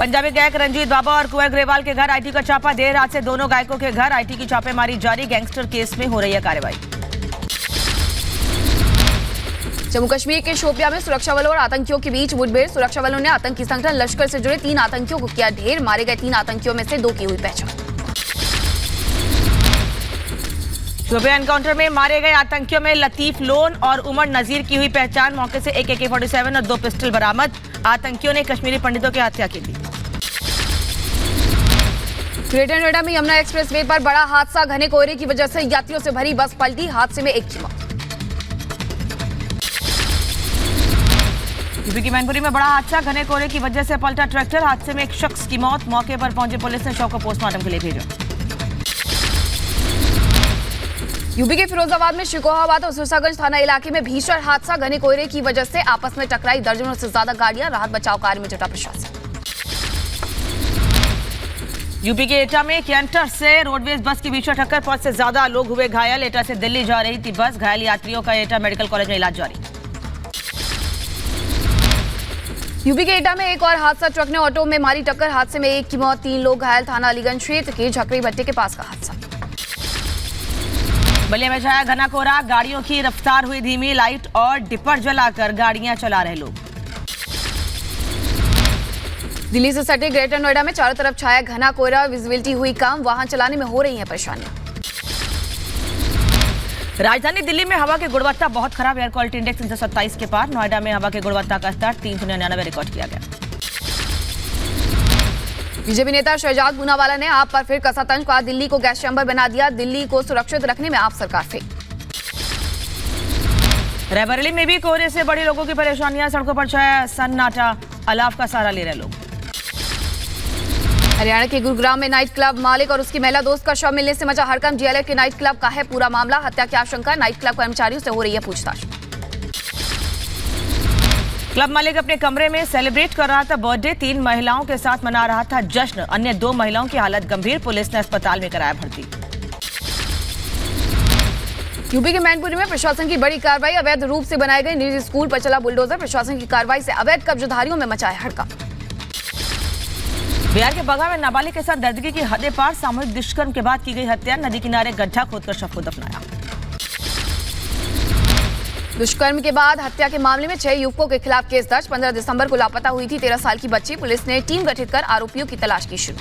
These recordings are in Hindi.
पंजाबी गायक रंजीत बाबा और कुंवर ग्रेवाल के घर आईटी का छापा। देर रात से दोनों गायकों के घर आईटी की छापेमारी जारी। गैंगस्टर केस में हो रही है कार्रवाई। जम्मू कश्मीर के शोपियां में सुरक्षा बलों और आतंकियों के बीच मुठभेड़। सुरक्षा बलों ने आतंकी संगठन लश्कर से जुड़े 3 आतंकियों को किया ढेर। मारे गए 3 आतंकियों में से 2 की हुई पहचान। शोपियां एनकाउंटर में मारे गए आतंकियों में लतीफ लोन और उमर नजीर की हुई पहचान। मौके से एक AK-47 और 2 पिस्टल बरामद। आतंकियों ने कश्मीरी पंडितों की हत्या की थी। ग्रेटर नोएडा में यमुना एक्सप्रेस वे पर बड़ा हादसा। घने कोहरे की वजह से यात्रियों से भरी बस पलटी। हादसे में 1 की मौत। यूपी की मैनपुरी में बड़ा हादसा। घने कोहरे की वजह से पलटा ट्रैक्टर। हादसे में 1 शख्स की मौत। मौके पर पहुंची पुलिस ने शव को पोस्टमार्टम के लिए भेजा। यूपी के फिरोजाबाद में शिकोहाबाद और सुरसागंज थाना इलाके में भीषण हादसा। घने कोहरे की वजह से आपस में टकराई दर्जनों से ज्यादा गाड़ियां। राहत बचाव कार्य में जुटा प्रशासन। यूपी के एटा में कैंटर से रोडवेज बस की भीषण टक्कर। 5 से ज्यादा लोग हुए घायल। एटा से दिल्ली जा रही थी बस। घायल यात्रियों का एटा मेडिकल कॉलेज में इलाज जारी। यूपी के एटा में एक और हादसा। ट्रक ने ऑटो में मारी टक्कर। हादसे में 1 की मौत, 3 लोग घायल। थाना अलीगंज क्षेत्र के झकरी भट्टे के पास का हादसा। बलिया में छाया घना कोहरा। गाड़ियों की रफ्तार हुई धीमी। लाइट और डिपर जलाकर गाड़ियां चला रहे लोग। दिल्ली से सटे ग्रेटर नोएडा में चारों तरफ छाया घना कोहरा। विजिबिलिटी हुई कम। वाहन चलाने में हो रही हैं परेशानियां। राजधानी दिल्ली में हवा की गुणवत्ता बहुत खराब। एयर क्वालिटी इंडेक्स 327 के पार। नोएडा में हवा की गुणवत्ता का स्तर 399 रिकॉर्ड किया गया। बीजेपी नेता शहजाद पूनावाला ने आप पर फिर कसा तंज। कहा दिल्ली को गैस चैम्बर बना दिया। दिल्ली को सुरक्षित रखने में आप सरकार फेल। रायबरेली में भी कोहरे से बड़ी लोगों की परेशानियां। सड़कों पर छाया सन्नाटा। अलाव का सहारा ले रहे लोग। हरियाणा के गुरुग्राम में नाइट क्लब मालिक और उसकी महिला दोस्त का शव मिलने से मचा हड़कंप। DLF के नाइट क्लब का है पूरा मामला। हत्या की आशंका। नाइट क्लब कर्मचारियों से हो रही है पूछताछ। क्लब मालिक अपने कमरे में सेलिब्रेट कर रहा था बर्थडे। 3 महिलाओं के साथ मना रहा था जश्न। अन्य 2 महिलाओं की हालत गंभीर। पुलिस ने अस्पताल में कराया भर्ती। यूपी के मैनपुरी में प्रशासन की बड़ी कार्रवाई। अवैध रूप से बनाए गए निजी स्कूल पर चला बुलडोजर। प्रशासन की कार्रवाई से अवैध कब्जाधारियों में मचाया हड़कंप। बिहार के बगहा में नाबालिग के साथ दर्दगी की हदें पार। सामूहिक दुष्कर्म के बाद की गई हत्या। नदी किनारे गड्ढा खोदकर शव को दफनाया। दुष्कर्म के बाद हत्या के मामले में 6 युवकों के खिलाफ केस दर्ज। 15 दिसंबर को लापता हुई थी 13 साल की बच्ची। पुलिस ने टीम गठित कर आरोपियों की तलाश की शुरू।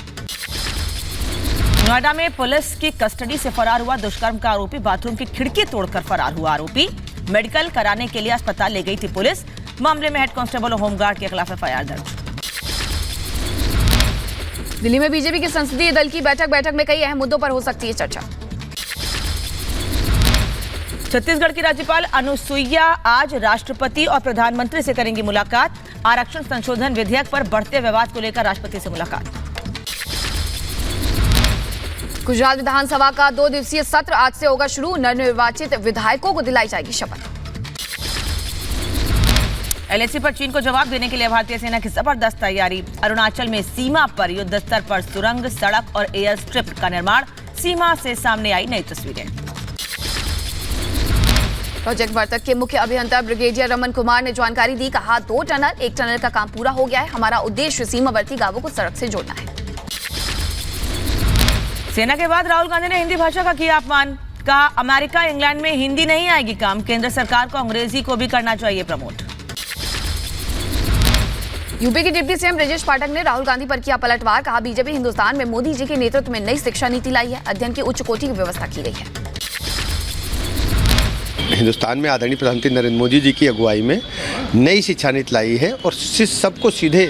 नोएडा में पुलिस की कस्टडी से फरार हुआ दुष्कर्म का आरोपी। बाथरूम की खिड़की तोड़कर फरार हुआ आरोपी। मेडिकल कराने के लिए अस्पताल ले गई थी पुलिस। मामले में हेड कांस्टेबल और होमगार्ड के खिलाफ FIR दर्ज। दिल्ली में बीजेपी के संसदीय दल की बैठक में कई अहम मुद्दों पर हो सकती है चर्चा। छत्तीसगढ़ की राज्यपाल अनुसुईया आज राष्ट्रपति और प्रधानमंत्री से करेंगी मुलाकात। आरक्षण संशोधन विधेयक पर बढ़ते विवाद को लेकर राष्ट्रपति से मुलाकात। गुजरात विधानसभा का 2 दिवसीय सत्र आज से होगा शुरू। नवनिर्वाचित विधायकों को दिलाई जाएगी शपथ। LAC पर चीन को जवाब देने के लिए भारतीय सेना की जबरदस्त तैयारी। अरुणाचल में सीमा पर युद्ध स्तर पर सुरंग, सड़क और एयर स्ट्रिप का निर्माण। सीमा से सामने आई नई तस्वीरें। प्रोजेक्ट वर्तक के मुख्य अभियंता ब्रिगेडियर रमन कुमार ने जानकारी दी। कहा 2 टनल, 1 टनल का काम पूरा हो गया है। हमारा उद्देश्य सीमावर्ती गांवों को सड़क से जोड़ना है। सेना के बाद राहुल गांधी ने हिंदी भाषा का किया अपमान। कहा अमेरिका इंग्लैंड में हिंदी नहीं आएगी काम। केंद्र सरकार को अंग्रेजी को भी करना चाहिए प्रमोट। यूपी के डिप्टी सीएम ब्रजेश पाठक ने राहुल गांधी पर किया पलटवार। कहा बीजेपी हिंदुस्तान में मोदी जी के नेतृत्व में नई शिक्षा नीति लाई है। अध्ययन की उच्च कोटि की व्यवस्था की गई है। हिंदुस्तान में आदरणीय प्रधानमंत्री नरेंद्र मोदी जी की अगुवाई में नई शिक्षा नीति लाई है और सबको सीधे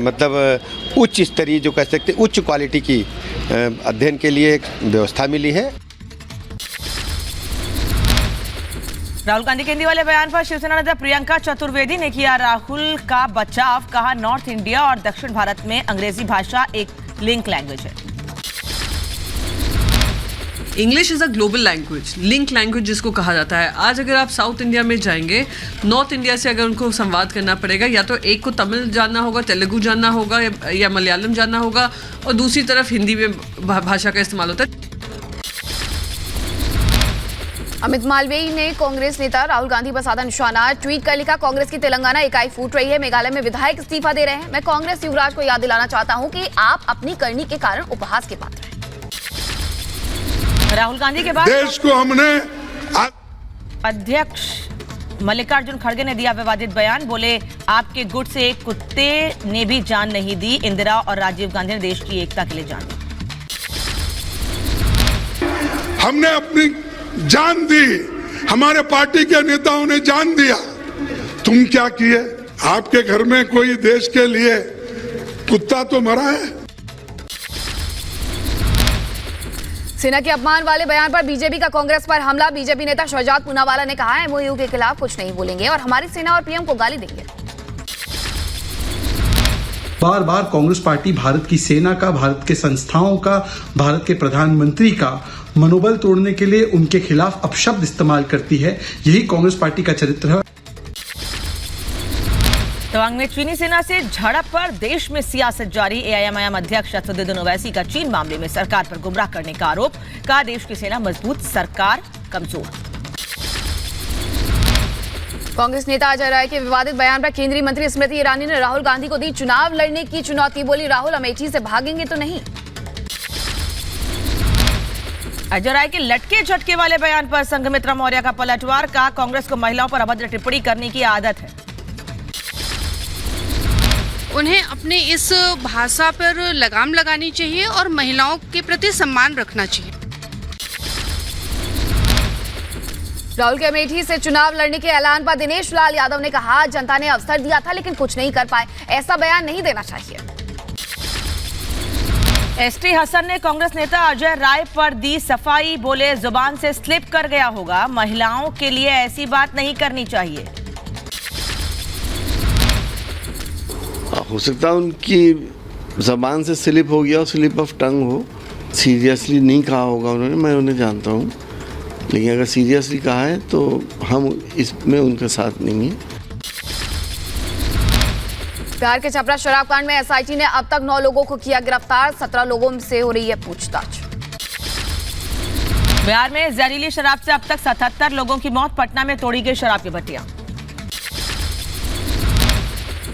मतलब उच्च स्तरीय जो कह सकते उच्च क्वालिटी की अध्ययन के लिए एक व्यवस्था मिली है। राहुल गांधी के हिंदी वाले बयान पर शिवसेना नेता प्रियंका चतुर्वेदी ने किया राहुल का बचाव। कहा नॉर्थ इंडिया और दक्षिण भारत में अंग्रेजी भाषा एक लिंक लैंग्वेज है। English is a global language, link language जिसको कहा जाता है। आज अगर आप साउथ इंडिया में जाएंगे, नॉर्थ इंडिया से अगर उनको संवाद करना पड़ेगा, या तो एक को तमिल जानना होगा, तेलुगु जानना होगा या मलयालम जानना होगा, और दूसरी तरफ हिंदी में भाषा का इस्तेमाल होता है। अमित मालवीय ने कांग्रेस नेता राहुल गांधी पर साधा निशाना। ट्वीट कर लिखा, कांग्रेस की तेलंगाना इकाई फूट रही है, मेघालय में विधायक इस्तीफा दे रहे हैं। मैं कांग्रेस युवराज को याद दिलाना चाहता हूं कि आप अपनी करनी के कारण उपहास के पात्र हैं। राहुल गांधी के बाद देश को हमने अध्यक्ष मल्लिकार्जुन खड़गे ने दिया विवादित बयान। बोले, आपके गुट से एक कुत्ते ने भी जान नहीं दी। इंदिरा और राजीव गांधी ने देश की एकता के लिए जान दी। हमने अपनी जान दी, हमारे पार्टी के नेताओं ने जान दिया। तुम क्या किए? आपके घर में कोई देश के लिए कुत्ता तो मरा है? सेना के अपमान वाले बयान पर बीजेपी का कांग्रेस पर हमला। बीजेपी नेता शहजाद पूनावाला ने कहा, एमओयू के खिलाफ कुछ नहीं बोलेंगे और हमारी सेना और पीएम को गाली देंगे। बार बार कांग्रेस पार्टी भारत की सेना का, भारत के संस्थाओं का, भारत के प्रधानमंत्री का मनोबल तोड़ने के लिए उनके खिलाफ अपशब्द इस्तेमाल करती है। यही कांग्रेस पार्टी का चरित्र है। तवांग में चीनी सेना से झड़प पर देश में सियासत जारी। एआईएमआईएम अध्यक्ष असदुद्दीन ओवैसी का चीन मामले में सरकार पर गुमराह करने का आरोप। कहा, देश की सेना मजबूत, सरकार कमजोर। कांग्रेस नेता अजय राय के विवादित बयान पर केंद्रीय मंत्री स्मृति ईरानी ने राहुल गांधी को दी चुनाव लड़ने की चुनौती। बोली, राहुल अमेठी से भागेंगे तो नहीं। अजय राय के लटके झटके वाले बयान पर संघमित्रा मौर्य का पलटवार। कहा, कांग्रेस को महिलाओं पर अभद्र टिप्पणी करने की आदत है। उन्हें अपने इस भाषा पर लगाम लगानी चाहिए और महिलाओं के प्रति सम्मान रखना चाहिए। राहुल के अमेठी से चुनाव लड़ने के ऐलान पर दिनेश लाल यादव ने कहा, जनता ने अवसर दिया था लेकिन कुछ नहीं कर पाए, ऐसा बयान नहीं देना चाहिए। एसटी हसन ने कांग्रेस नेता अजय राय पर दी सफाई। बोले, जुबान से स्लिप कर गया होगा, महिलाओं के लिए ऐसी बात नहीं करनी चाहिए। हो सकता है उनकी जबान से स्लिप हो गया, स्लिप ऑफ टंग हो। सीरियसली नहीं कहा होगा उन्होंने, मैं उन्हें जानता हूँ, लेकिन अगर सीरियसली कहा है तो हम इसमें उनके साथ नहीं हैं। बिहार के छपरा शराब कांड में एसआईटी ने अब तक 9 लोगों को किया गिरफ्तार। 17 लोगों से हो रही है पूछताछ। बिहार में जहरीली शराब से अब तक 77 लोगों की मौत। पटना में तोड़ी गई शराब की भट्टियां।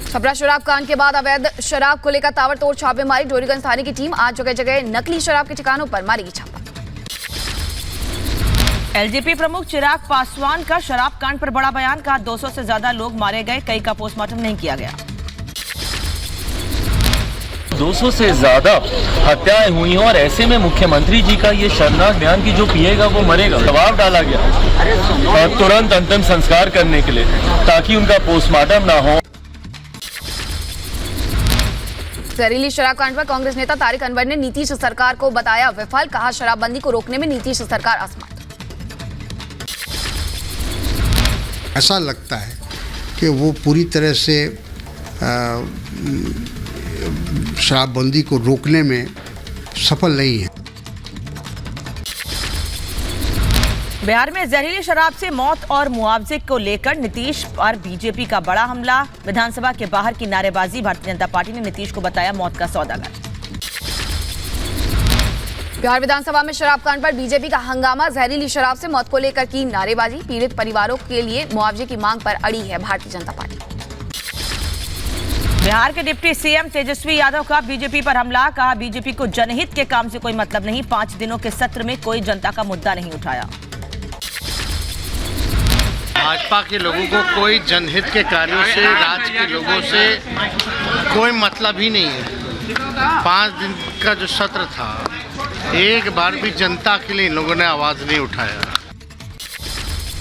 छपरा शराब कांड के बाद अवैध शराब को लेकर ताबड़तोड़ छापेमारी। डोरीगंज थाने की टीम आज जगह जगह नकली शराब के ठिकानों पर मारेगी छापा। एलजेपी प्रमुख चिराग पासवान का शराब कांड पर बड़ा बयान। कहा, 200 से ज्यादा लोग मारे गए, कई का पोस्टमार्टम नहीं किया गया। 200 से ज्यादा हत्याएं हुई हैं और ऐसे में मुख्यमंत्री जी का ये शर्मनाक बयान कि जो पिएगा वो मरेगा, दबाव डाला गया और तुरंत अंतिम संस्कार करने के लिए, ताकि उनका पोस्टमार्टम ना हो। जहरीली शराब कांड पर कांग्रेस नेता तारिक अनवर ने नीतीश सरकार को बताया विफल। कहा, शराबबंदी को रोकने में नीतीश सरकार असमर्थ। ऐसा लगता है कि वो पूरी तरह से शराबबंदी को रोकने में सफल नहीं है। बिहार में जहरीली शराब से मौत और मुआवजे को लेकर नीतीश पर बीजेपी का बड़ा हमला। विधानसभा के बाहर की नारेबाजी। भारतीय जनता पार्टी ने नीतीश को बताया मौत का सौदागर। बिहार विधानसभा में शराब कांड पर बीजेपी का हंगामा। जहरीली शराब से मौत को लेकर की नारेबाजी। पीड़ित परिवारों के लिए मुआवजे की मांग पर अड़ी है भारतीय जनता पार्टी। बिहार के डिप्टी सीएम तेजस्वी यादव का बीजेपी पर हमला। कहा, बीजेपी को जनहित के काम से कोई मतलब नहीं। 5 दिनों के सत्र में कोई जनता का मुद्दा नहीं उठाया। भाजपा के लोगों को कोई जनहित के कार्यों से, राज्य के लोगों से कोई मतलब ही नहीं है। 5 दिन का जो सत्र था, एक बार भी जनता के लिए इन लोगों ने आवाज नहीं उठाया।